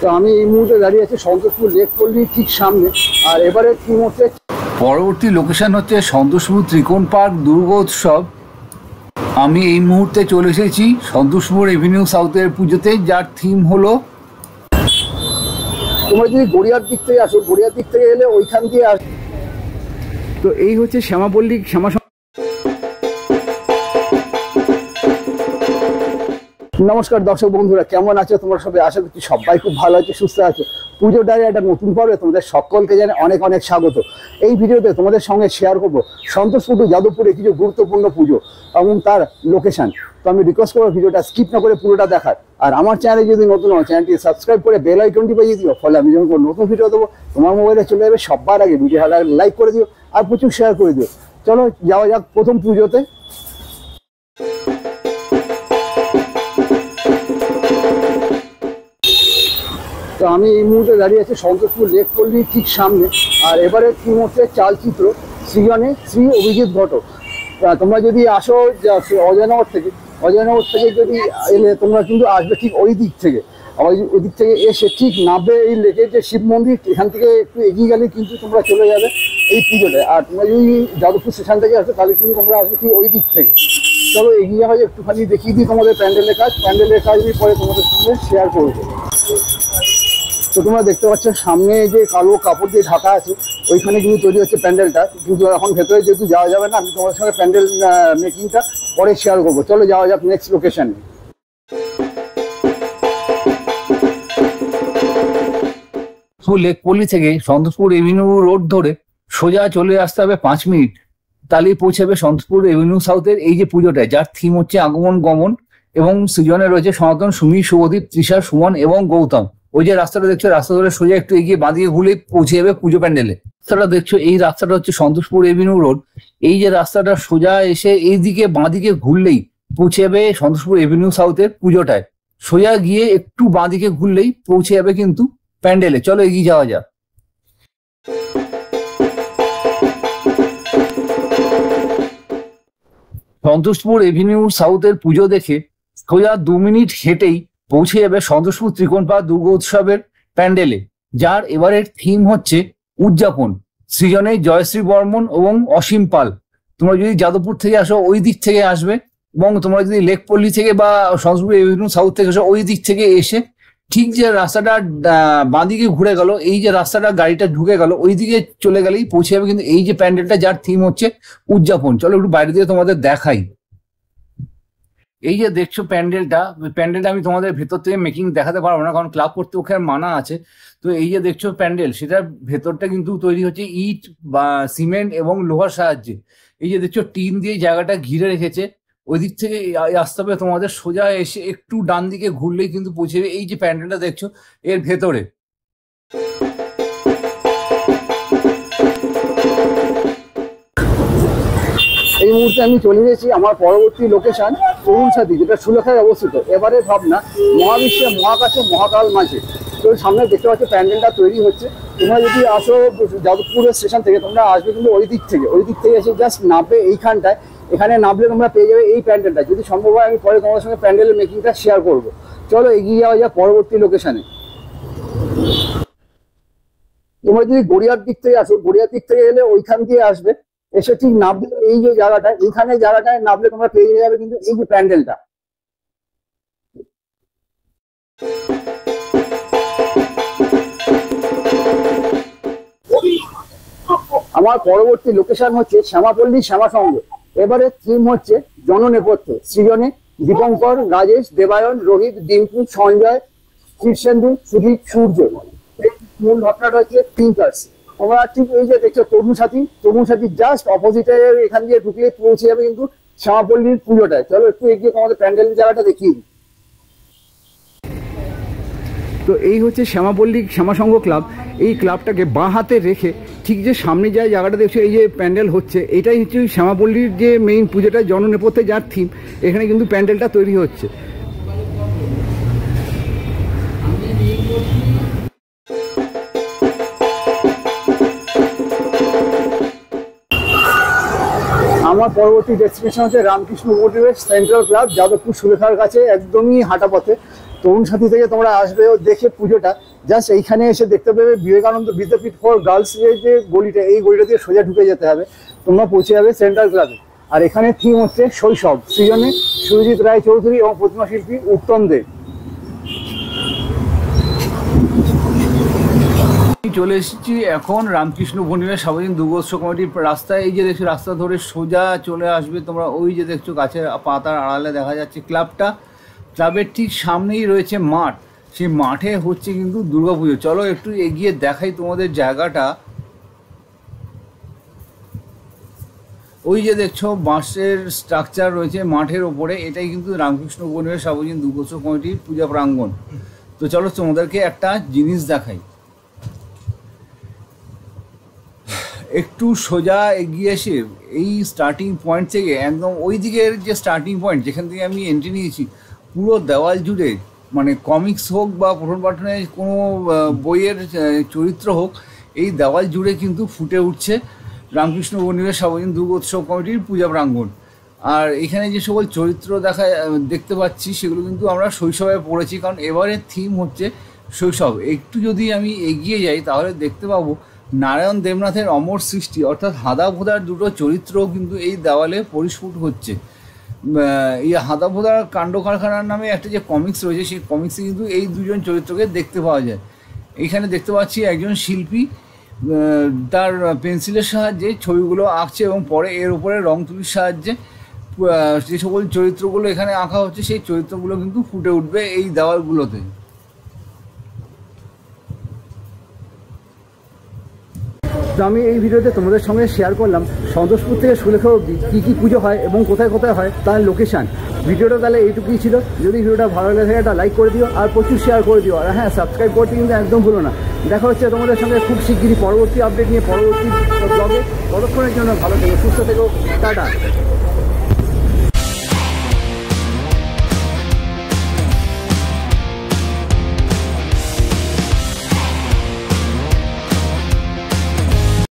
তো আমি এই মুহূর্তে দাঁড়িয়ে আছি সন্তোষপুর লেক পল্লীর ঠিক সামনে। আর এবারে কি হচ্ছে, পরবর্তী লোকেশন হচ্ছে সন্তোষপুর ত্রিকোণ পার্ক দুর্গোৎসব। আমি এই মুহূর্তে চলে এসেছি সন্তোষপুর এভিনিউ সাউথের পুজোতে, যার থিম হলো, তোমরা যদি গড়িয়ার দিক থেকে আসো, গড়িয়ার দিক থেকে এলে ওইখান দিয়ে আস। তো এই হচ্ছে শ্যামাপল্লী শ্যামা। নমস্কার দর্শক বন্ধুরা, কেমন আছো তোমরা সবাই? আশা করছি সবাই খুব ভালো আছে, সুস্থ আছে। পুজোর ডায়ের একটা নতুন পর্বে তোমাদের সকলকে জানাই অনেক অনেক স্বাগত। এই ভিডিওতে তোমাদের সঙ্গে শেয়ার করবো সন্তোষপুর যাদবপুরে কিছু গুরুত্বপূর্ণ পুজো এবং তার লোকেশন। তো আমি রিকোয়েস্ট করবো ভিডিওটা স্কিপ না করে পুরোটা দেখার। আর আমার চ্যানেলে যদি নতুন হয় চ্যানেলটি সাবস্ক্রাইব করে বেল আইকনটি বাজিয়ে দিও, ফলে আমি যখন কোনো নতুন ভিডিও দেবো তোমার মোবাইলে চলে যাবে সবার আগে। ভিডিও লাইক করে দিও আর প্রচুর শেয়ার করে দিও। চলো যাওয়া যাক প্রথম পুজোতে। তো আমি এই মুহূর্তে দাঁড়িয়ে আছি সন্তোষপুর লেক পল্লীর ঠিক সামনে। আর এবারে থিম হচ্ছে চালচিত্র সৃজনে শ্রী অভিজিৎ ঘটক। তোমরা যদি আসো অজয়নগর থেকে যদি এলে তোমরা কিন্তু আসবে ঠিক ওই দিক থেকে। ওই দিক থেকে এসে ঠিক নামবে এই লেকের যে শিব মন্দির, এখান থেকে একটু এগিয়ে গেলে কিন্তু তোমরা চলে যাবে এই পুজোটায়। আর তোমরা যদি যাদবপুর স্টেশন থেকে আসো তাহলে কিন্তু তোমরা আসবে ঠিক ওই দিক থেকে। চলো এগিয়ে যাওয়া একটুখানি দেখিয়ে দিই তোমাদের প্যান্ডেলের কাজ নিয়ে পরে তোমাদের সঙ্গে শেয়ার করবো। তো তোমরা দেখতে পাচ্ছ সামনে যে কালো কাপড় দিয়ে ঢাকা আছে, ওইখানে কিন্তু তৈরি হচ্ছে প্যান্ডেলটা। কিন্তু এখন ভেতরে যেহেতু যাওয়া যাবে না, আমি তোমাদের সঙ্গে প্যান্ডেল মেকিংটা পরে শেয়ার করবো। চলো যাওয়া যাক নেক্সট লোকেশনে। লেক পল্লী থেকে সন্তোষপুর এভিনিউ রোড ধরে সোজা চলে আসতে হবে 5 মিনিট, তাহলেই পৌঁছাবে সন্তোষপুর এভিনিউ সাউথের এই যে পুজোটা, যার থিম হচ্ছে আগমন গমন। এবং সৃজনে রয়েছে সনাতন, সুমি, শুভদীপ, তৃষা, সুমন এবং গৌতম। ওই যে রাস্তাটা দেখছো, রাস্তা ধরে সোজা একটু এগিয়ে বাঁদিকে ঘুরে পৌঁছে যাবে পুজো প্যান্ডেলে। রাস্তাটা দেখছো, এই রাস্তাটা হচ্ছে সন্তোষপুর এভিনিউ রোড। এই যে রাস্তাটা সোজা এসে এইদিকে বাঁদিকে ঘুরলেই পৌঁছে যাবে সন্তোষপুর এভিনিউ সাউথের পুজোটায়। সোজা গিয়ে একটু বাঁদিকে ঘুরলেই পৌঁছে যাবে কিন্তু প্যান্ডেলে। চলো এগিয়ে যাওয়া যাক। সন্তোষপুর এভিনিউ সাউথের পুজো দেখে সোজা 2 মিনিট হেঁটেই পৌঁছে যাবে সন্তোষপুর ত্রিকোণ পার্ক দুর্গোৎসবের প্যান্ডেলে, যার এবারের থিম হচ্ছে উদযাপন। সৃজনে জয়শ্রী বর্মন এবং অসীম পাল। তোমরা যদি যাদবপুর থেকে আসো ওই দিক থেকে আসবে, এবং তোমরা যদি লেক পল্লী থেকে বা সন্তোষপুর এভিনিউ সাউথ থেকে আসো ওই দিক থেকে এসে ঠিক যে রাস্তাটা বাঁদিকে ঘুরে গেল, এই যে রাস্তাটা গাড়িটা ঢুকে গেল, ওই দিকে চলে গেলেই পৌঁছে যাবে কিন্তু এই যে প্যান্ডেলটা, যার থিম হচ্ছে উদযাপন। চলো একটু বাইরে দিয়ে তোমাদের দেখাই। এই যে দেখছো প্যান্ডেলটা আমি তোমাদের ভেতর থেকে মেকিং দেখাতে পারবো না, কারণ ক্লাব কর্তৃপক্ষের মানা আছে। তো এই যে দেখছো প্যান্ডেল, সেটার ভেতরটা কিন্তু তৈরি হচ্ছে ইট বা সিমেন্ট এবং লোহার সাহায্যে। এই যে দেখছো টিন দিয়ে জায়গাটা ঘিরে রেখেছে। ওই দিক থেকে আসতে হবে তোমাদের, সোজা এসে একটু ডান দিকে ঘুরলেই কিন্তু পৌঁছে যাবে এই যে প্যান্ডেলটা দেখছো এর ভেতরে। এই মুহূর্তে আমি চলে এসেছি আমার পরবর্তী লোকেশন তরুণ সাথী, যেটা সুলেখায় অবস্থিত। এবারে ভাবনা মহাবিশ্বে, মহাকাশে, মহাকাল মাঝে। তো সামনে দেখতে পাচ্ছ প্যান্ডেলটা তৈরি হচ্ছে। তোমরা যদি আসো যাদবপুরের স্টেশন থেকে, তোমরা আসবে কিন্তু ওই দিক থেকে এসে জাস্ট নামবে এইখানটায়। এখানে নামলে তোমরা পেয়ে যাবে এই প্যান্ডেলটা। যদি সম্ভব হয় আমি পরে তোমাদের সঙ্গে প্যান্ডেলের মেকিংটা শেয়ার করবো। চলো এগিয়ে যাওয়া যাক পরবর্তী লোকেশনে। তোমরা যদি গড়িয়ার দিক থেকে আসো, গড়িয়ার দিক থেকে এলে ওইখান দিয়ে আসবে, এসে ঠিক নামবে এই যে জায়গাটা, এইখানে জায়গাটায় নামলে তোমরা পেয়ে যাবে কিন্তু এই যে প্যান্ডেলটা। আমার পরবর্তী লোকেশন হচ্ছে শ্যামাপল্লী শ্যামা সংঘ। এবারে থিম হচ্ছে জননেপথ্য। সৃজনে দীপঙ্কর, রাজেশ, দেবায়ন, রোহিত, ডিম্পু, সঞ্জয়, শীর্ষেন্দু, সুদীপ, সূর্য। মূল ঘটনাটা হচ্ছে থিঙ্কার্স। তোমরা ঠিক এই যে দেখছো তরুণ সাথী জাস্ট অপোজিটে এখান দিয়ে ঢুকলে পৌঁছে যাবে কিন্তু শ্যামাপল্লীর পুজোটায়। চলো একটু এগিয়ে তোমাদের প্যান্ডেলের জায়গাটা দেখিয়ে দিই। তো এই হচ্ছে শ্যামাপল্লী শ্যামা সংঘ ক্লাব। এই ক্লাবটাকে বাঁ হাতে রেখে ঠিক যে সামনে যে জায়গাটা দেখছো এই যে প্যান্ডেল হচ্ছে, এটাই হচ্ছে শ্যামাপল্লীর যে মেইন পুজোটা, জননেপথ্যে যার থিম। এখানে কিন্তু প্যান্ডেলটা তৈরি হচ্ছে। আমার পরবর্তী ডেস্টিনেশন হচ্ছে Ramakrishna motivate central club, Jadavpur সুলেখার কাছে একদমই হাঁটা পথে। তরুণ সাথী থেকে তোমরা আসবে ও দেখে পুজোটা, জাস্ট এইখানে এসে দেখতে পাবে বিবেকানন্দ বিদ্যাপীঠ ফর গার্লস যে গলিটা, এই গলিটা দিয়ে সোজা ঢুকে যেতে হবে, তোমরা পৌঁছে যাবে সেন্ট্রাল ক্লাবে। আর এখানে থিম হচ্ছে শৈশব, সৃজনে সুরজিৎ রায় চৌধুরী এবং প্রতিমা শিল্পী উত্তম দে। চলে এসেছি এখন রামকৃষ্ণ পরিবার সার্বজনীন দুর্গোৎসব কমিটির রাস্তায়। এই যে দেখছো রাস্তা ধরে সোজা চলে আসবে তোমরা, ওই যে দেখছো গাছের পাতার আড়ালে দেখা যাচ্ছে ক্লাবটা, ক্লাবের ঠিক সামনেই রয়েছে মাঠ, সেই মাঠে হচ্ছে কিন্তু দুর্গাপুজো। চলো একটু এগিয়ে দেখাই তোমাদের জায়গাটা। ওই যে দেখছো বাঁশের স্ট্রাকচার রয়েছে মাঠের ওপরে, এটাই কিন্তু রামকৃষ্ণ পরিবার সার্বজনীন দুর্গোৎসব কমিটির পূজা প্রাঙ্গণ। তো চলো তোমাদেরকে একটা জিনিস দেখাই। একটু সোজা এগিয়ে এসে এই স্টার্টিং পয়েন্ট থেকে একদম ওই দিকের যে স্টার্টিং পয়েন্ট যেখান থেকে আমি এন্ট্রি নিয়েছি, পুরো দেওয়াল জুড়ে, মানে কমিক্স হোক বা পঠন পাঠনের কোনো বইয়ের চরিত্র হোক, এই দেওয়াল জুড়ে কিন্তু ফুটে উঠছে রামকৃষ্ণ পরিবার সার্বজনীন দুর্গোৎসব কমিটির পূজা প্রাঙ্গণ। আর এখানে যে সকল চরিত্র দেখতে পাচ্ছি সেগুলো কিন্তু আমরা শৈশবে পড়েছি, কারণ এবারের থিম হচ্ছে শৈশব। একটু যদি আমি এগিয়ে যাই তাহলে দেখতে পাবো নারায়ণ দেবনাথের অমর সৃষ্টি অর্থাৎ হাদা ভোদার দুটো চরিত্রও কিন্তু এই দেওয়ালে পরিস্ফুট হচ্ছে। এই হাদা ভোদার কাণ্ড কারখানার নামে একটা যে কমিক্স রয়েছে, সেই কমিক্সে কিন্তু এই দুজন চরিত্রকে দেখতে পাওয়া যায়। এখানে দেখতে পাচ্ছি একজন শিল্পী তার পেন্সিলের সাহায্যে ছবিগুলো আঁকছে এবং পরে এর উপরে রং তুলির সাহায্যে যে সকল চরিত্রগুলো এখানে আঁকা হচ্ছে সেই চরিত্রগুলো কিন্তু ফুটে উঠবে এই দেওয়ালগুলোতে। তো আমি এই ভিডিওতে তোমাদের সঙ্গে শেয়ার করলাম সন্তোষপুর থেকে সুলেখা অবধি কী কী পুজো হয় এবং কোথায় কোথায় হয় তার লোকেশান। ভিডিওটা তাহলে এইটুকুই ছিল। যদি ভিডিওটা ভালো লাগে একটা লাইক করে দিও আর প্রচুর শেয়ার করে দিও, আর হ্যাঁ সাবস্ক্রাইব করতে কিন্তু একদম ভুলো না। দেখা হচ্ছে তোমাদের সঙ্গে খুব শিগগিরই পরবর্তী আপডেট নিয়ে পরবর্তী ব্লগে। ততক্ষণের জন্য ভালো থেকো, সুস্থ থেকো, টাটা।